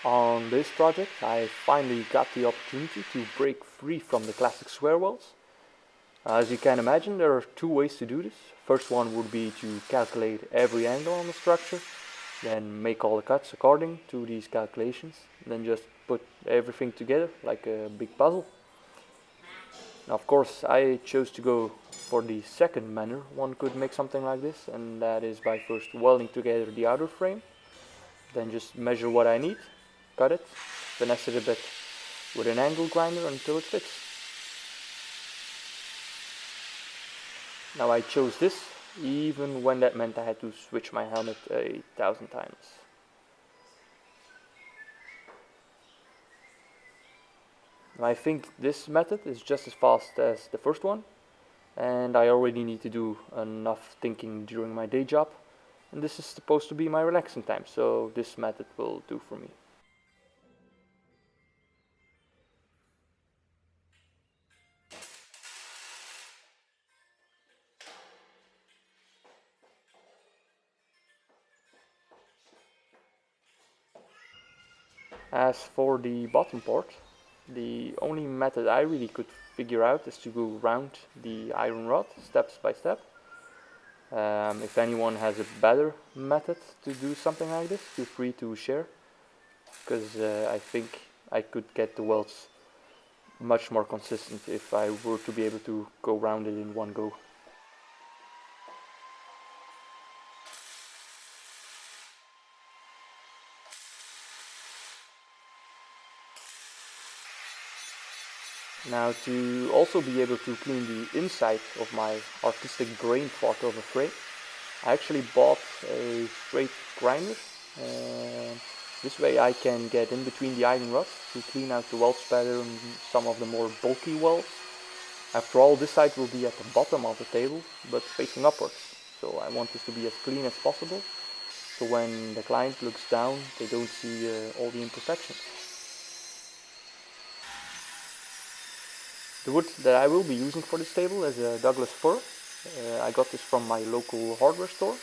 On this project I finally got the opportunity to break free from the classic square welds. As you can imagine, there are two ways to do this. First one would be to calculate every angle on the structure, then make all the cuts according to these calculations, then just put everything together like a big puzzle. Now, of course, I chose to go for the second manner one could make something like this, and that is by first welding together the outer frame, then just measure what I need, cut it, finesse it a bit with an angle grinder until it fits. Now I chose this even when that meant I had to switch my helmet 1,000 times. I think this method is just as fast as the first one, and I already need to do enough thinking during my day job, and this is supposed to be my relaxing time, so this method will do for me. As for the bottom part, the only method I really could figure out is to go round the iron rod steps by step. If anyone has a better method to do something like this, feel free to share, because I think I could get the welds much more consistent if I were to be able to go round it in one go. Now, to also be able to clean the inside of my artistic grain part of a frame, I actually bought a straight grinder. This way I can get in between the iron rods to clean out the weld spatter and some of the more bulky welds. After all, this side will be at the bottom of the table, but facing upwards. So I want this to be as clean as possible, so when the client looks down, they don't see all the imperfections. The wood that I will be using for this table is a Douglas fir. I got this from my local hardware store,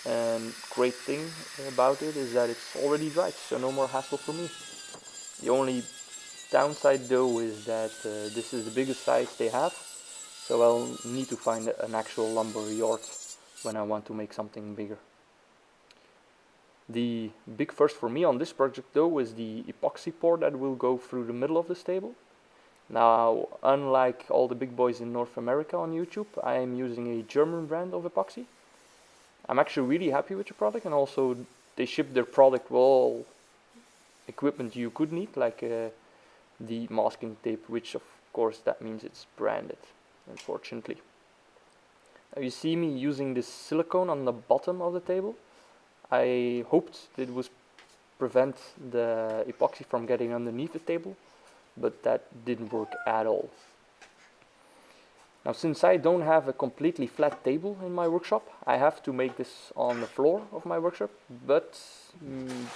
and great thing about it is that it's already dried, so no more hassle for me. The only downside though is that this is the biggest size they have, so I'll need to find an actual lumber yard when I want to make something bigger. The big first for me on this project though is the epoxy pour that will go through the middle of this table. Now, unlike all the big boys in North America on YouTube, I am using a German brand of epoxy. I'm actually really happy with the product, and also they ship their product with all equipment you could need, like the masking tape, which of course that means it's branded, unfortunately. Now you see me using this silicone on the bottom of the table. I hoped it would prevent the epoxy from getting underneath the table, but that didn't work at all. Now, since I don't have a completely flat table in my workshop, I have to make this on the floor of my workshop, but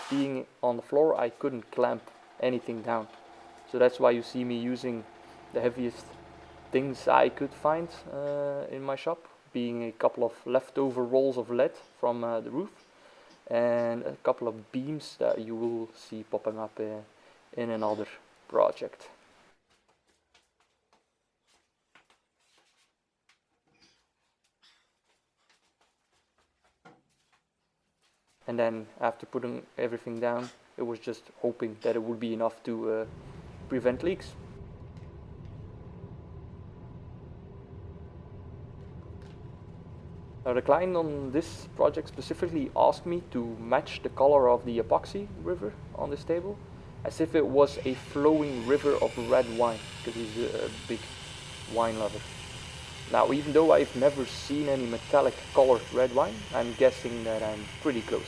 being on the floor I couldn't clamp anything down. So that's why you see me using the heaviest things I could find in my shop, being a couple of leftover rolls of lead from the roof, and a couple of beams that you will see popping up in another project. And then after putting everything down, it was just hoping that it would be enough to prevent leaks. Now, the client on this project specifically asked me to match the color of the epoxy river on this table as if it was a flowing river of red wine, because he's a big wine lover. Now, even though I've never seen any metallic colored red wine, I'm guessing that I'm pretty close.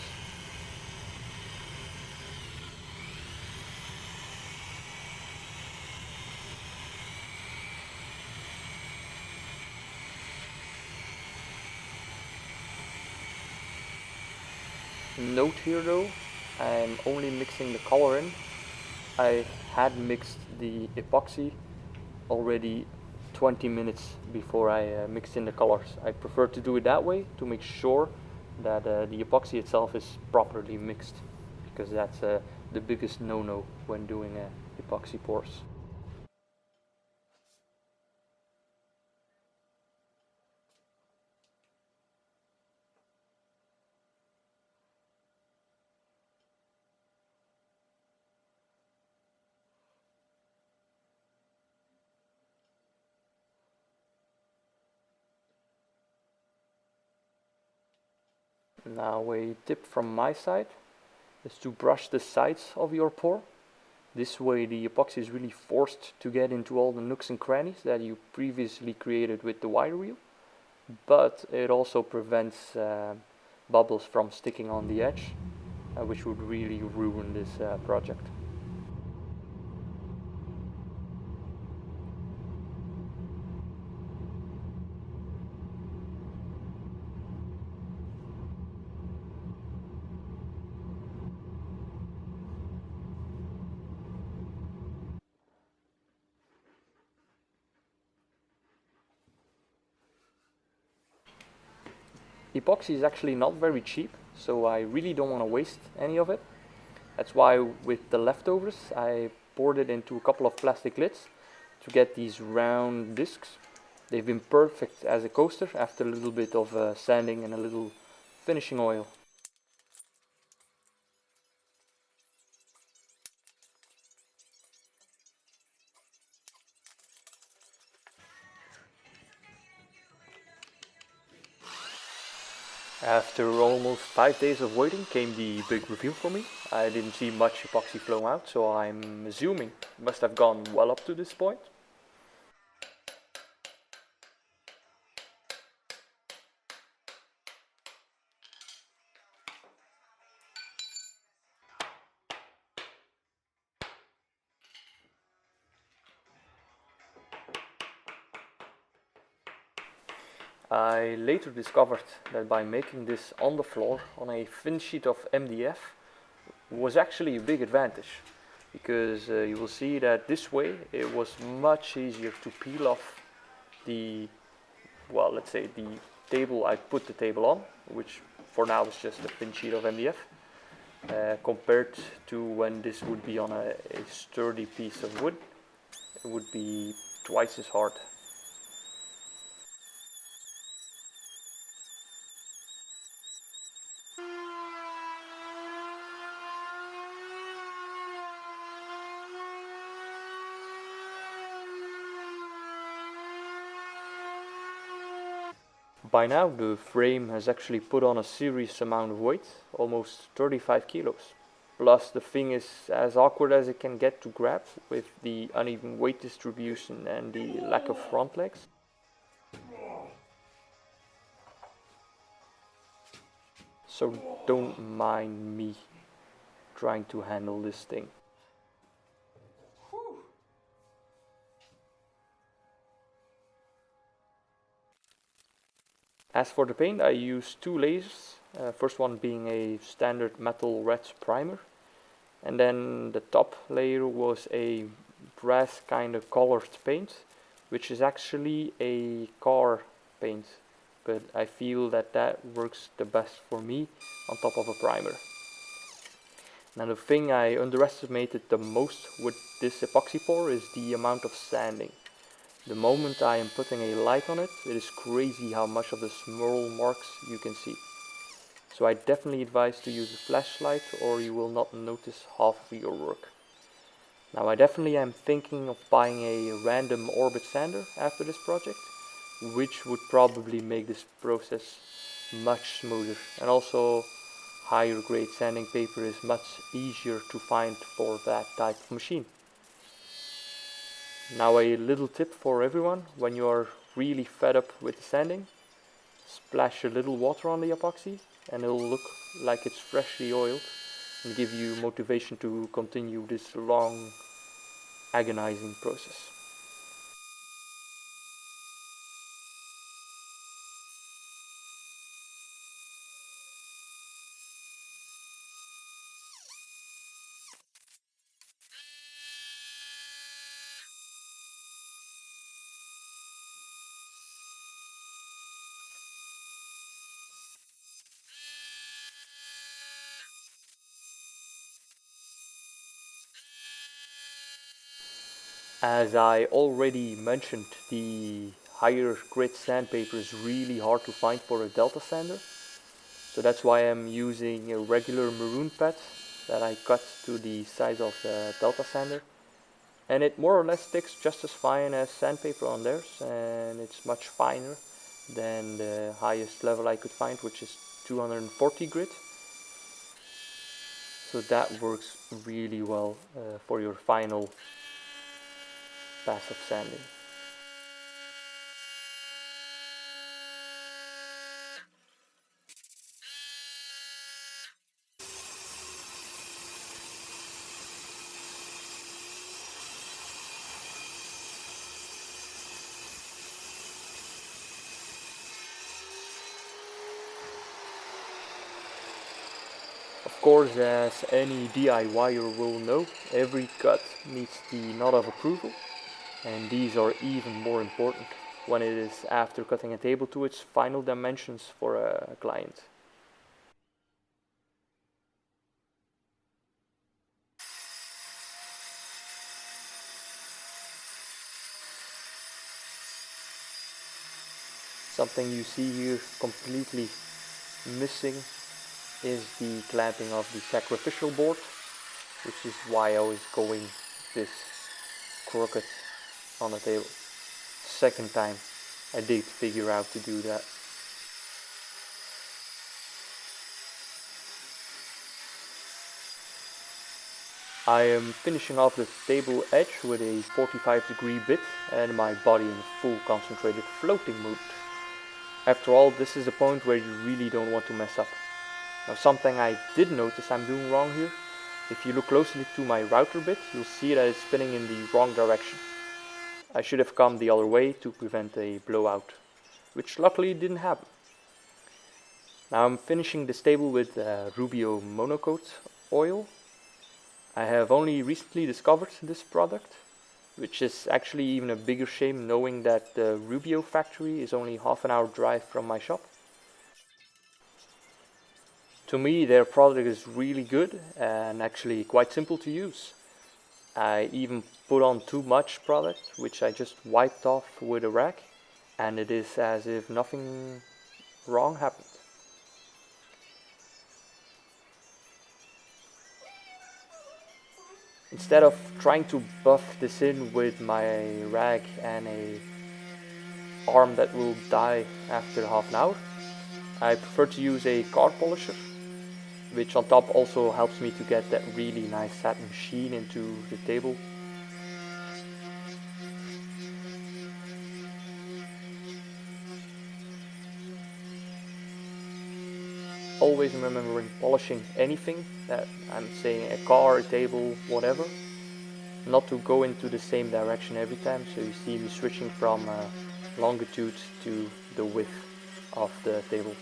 Note here though, I'm only mixing the color in. I had mixed the epoxy already 20 minutes before I mixed in the colors. I prefer to do it that way to make sure that the epoxy itself is properly mixed, because that's the biggest no-no when doing epoxy pours. Now a tip from my side is to brush the sides of your pour. This way the epoxy is really forced to get into all the nooks and crannies that you previously created with the wire wheel, but it also prevents bubbles from sticking on the edge, which would really ruin this project. Epoxy is actually not very cheap, so I really don't want to waste any of it. That's why with the leftovers I poured it into a couple of plastic lids to get these round discs. They've been perfect as a coaster after a little bit of sanding and a little finishing oil. After almost 5 days of waiting came the big reveal for me. I didn't see much epoxy flow out, so I'm assuming it must have gone well up to this point. I later discovered that by making this on the floor on a thin sheet of MDF was actually a big advantage, because you will see that this way it was much easier to peel off the, well, let's say the table I put the table on, which for now is just a thin sheet of MDF, compared to when this would be on a sturdy piece of wood. It would be twice as hard. By now the frame has actually put on a serious amount of weight, almost 35 kilos. Plus the thing is as awkward as it can get to grab with the uneven weight distribution and the lack of front legs. So don't mind me trying to handle this thing. As for the paint, I used two layers, first one being a standard metal red primer, and then the top layer was a brass kind of colored paint, which is actually a car paint, but I feel that that works the best for me on top of a primer. Now the thing I underestimated the most with this epoxy pour is the amount of sanding. The moment I am putting a light on it, it is crazy how much of the small marks you can see. So I definitely advise to use a flashlight or you will not notice half of your work. Now I definitely am thinking of buying a random orbit sander after this project, which would probably make this process much smoother, and also higher grade sanding paper is much easier to find for that type of machine. Now a little tip for everyone: when you are really fed up with the sanding, splash a little water on the epoxy and it'll look like it's freshly oiled and give you motivation to continue this long, agonizing process. As I already mentioned, the higher grit sandpaper is really hard to find for a delta sander. So that's why I'm using a regular maroon pad that I cut to the size of the delta sander. And it more or less sticks just as fine as sandpaper on theirs, and it's much finer than the highest level I could find, which is 240 grit. So that works really well for your final pass of sanding. Of course, as any DIYer will know, every cut needs the nod of approval, and these are even more important when it is after cutting a table to its final dimensions for a client. Something you see here completely missing is the clamping of the sacrificial board, which is why I was going this crooked on the table. Second time I did figure out to do that. I am finishing off the table edge with a 45-degree bit and my body in full concentrated floating mode. After all, this is the point where you really don't want to mess up. Now, something I did notice I'm doing wrong here. If you look closely to my router bit, you'll see that it's spinning in the wrong direction. I should have come the other way to prevent a blowout, which luckily didn't happen. Now I'm finishing this table with Rubio Monocoat oil. I have only recently discovered this product, which is actually even a bigger shame knowing that the Rubio factory is only half an hour drive from my shop. To me, their product is really good and actually quite simple to use. I even put on too much product, which I just wiped off with a rag, and it is as if nothing wrong happened. Instead of trying to buff this in with my rag and a arm that will die after half an hour, I prefer to use a car polisher, which on top also helps me to get that really nice satin sheen into the table. Always remembering polishing anything that I'm saying, a car, a table, whatever, not to go into the same direction every time. So you see me switching from longitude to the width of the table.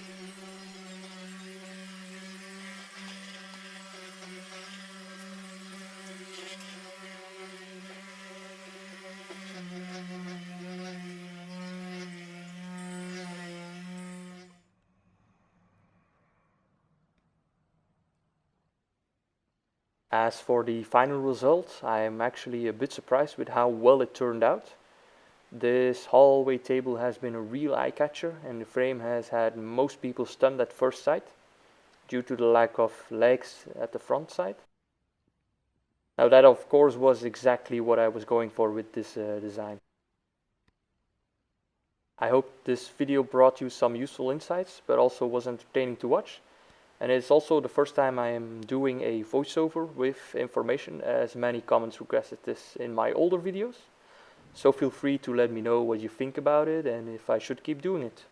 As for the final result, I am actually a bit surprised with how well it turned out. This hallway table has been a real eye-catcher, and the frame has had most people stunned at first sight due to the lack of legs at the front side. Now that of course was exactly what I was going for with this design. I hope this video brought you some useful insights, but also was entertaining to watch. And it's also the first time I am doing a voiceover with information, as many comments requested this in my older videos. So feel free to let me know what you think about it and if I should keep doing it.